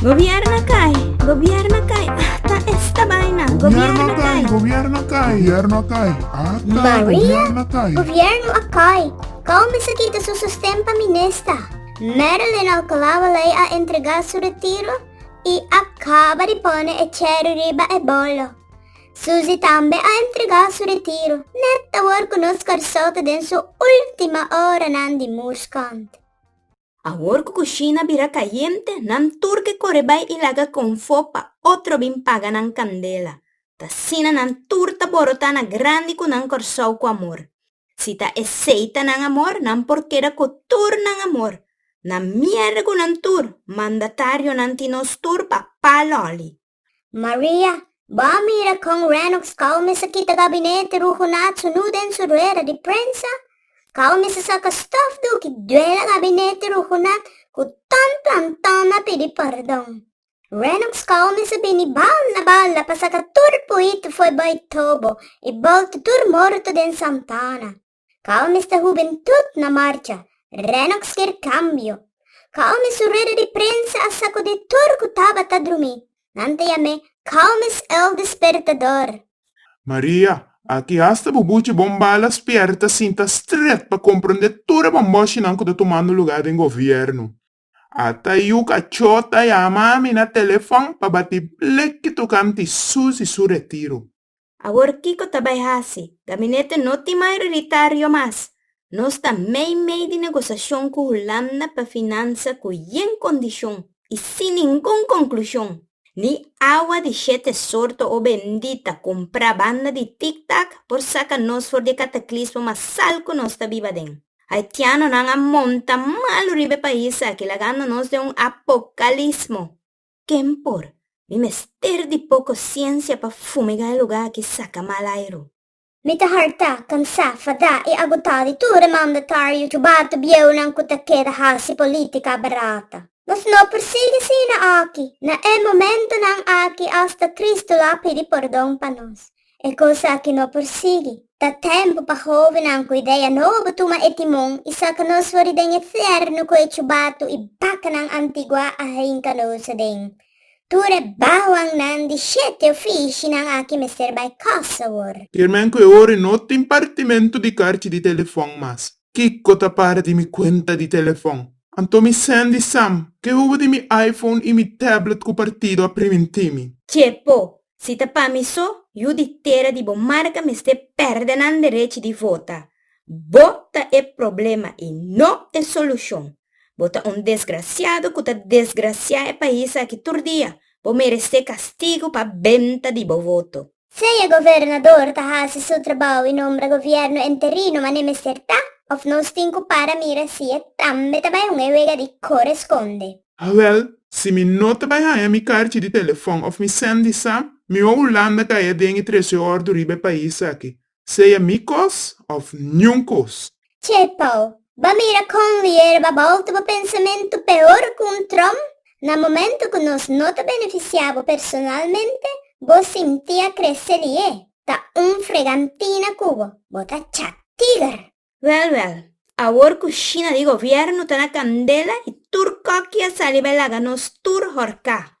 Gobierno cae, hasta esta vaina, gobierno cae. Gobierno cai. Maria, Gobierno cai. governo acai. Calma se kita su sustenta minesta. Marilyn alcalava lei a entregar su retiro e acaba de pone e cero riba e bolo. Suzy tambe a entregar su retiro. Netta war conosco solta den su ultima hora nandi muscante. Ahora cucina bira caliente, nan turque corebay ilaga con fopa, otro bin paga nan candela. Tasina nan turta borotana grande con nan corsau co amor. Si ta eseita nan amor, nan porquera cotur nan amor. Nan mierda con nan tur, mandatario nan tinos tur pa paloli. Maria, ba mira con Renox calme sa kita gabinete ruhunat sunuden su rueda di prensa? Calme sa saka staff do ki duela gabinete ruhunat ku tan pedi perdão. Renox calme sa bini bala pa saka turpo ito foi bay tobo e volta tur morto den Santana. Calme sta juventud na marcha, Renox quer cambio. Calme su rueda di prensa a saco de turco taba ta drumi. Nante yame, calmes el despertador. Maria, aqui hasta bubuche bombala esperta cinta stret pa compreender toda bomboche nanco de tomando lugar em governo. Ata yu cachota ya mami na telefone pa bati blek tokante Suzy su retiro. Ahora Kiko tabay hasi, gabinete no ti mayoritario mas. No está mei de negociación con Hulanda pa finanza con yen condición y sin ningún conclusión. Ni agua de siete sorto o bendita compra banda de tic-tac por sacanos for de cataclismo mas salco nos ta viva den. Haitiano nang amonta malo ribe paisa que lagando nos de un apocalismo. ¿Quién por? Mi mester de poco ciencia pa fumigar el lugar que saca mal airu. Mita harta, cansa, fada e agotati ture mandatario ciubato bieu nan kutakeda hasi politica barata. Mas no persigue sina aki, na e momento nang aki hasta Cristo la pedi perdão pa nos. E cosa que no persigue, da tempo pa jovem ang ku ideia nova tuma etimong, isa ka nos fori den eterno ko e ciubato e baka nang antigua a hinka no sa den. Ture bawang nan di siete uffici nang aki mester by casa war. Kirmenco e ore notte impartimento di carci di telefone mas. Chicco ta pare di mi cuenta di telefone. Anto mi sendi Sam, che uvo di mi iPhone e mi tablet cu partido a preventimi. Cepo, si ta pa mi so, io di terra di bo marca mi ste perde nan dereci di vota. Bota è problema e no è solution. Bota un desgraciado que ta desgracia e paisa que turdia. Bo merece castigo pa venta di bo voto. Sei governador ta hasi su trabalho in ombra governo interino ma ne mesterta? Of nos tinko para mira si e tambe tabay un ewega di corresponde. Wel, se mi nota bij hij mi carci di telefone of mi sendi Sam, mi o Hulanda ka e dengi 13 ore do ribe país aqui. Sei amigos of nhuncos. Cepo, ba mira con lier ba volta ba pensamento peor cum Trump? Na momento que nos nota beneficiavo personalmente, bo sentia crescelie, ta un fregantina cubo, bota chat tiger. Well, ahora cucina di gobierno ta na candela y turcoquia saliva laga nos tur horca.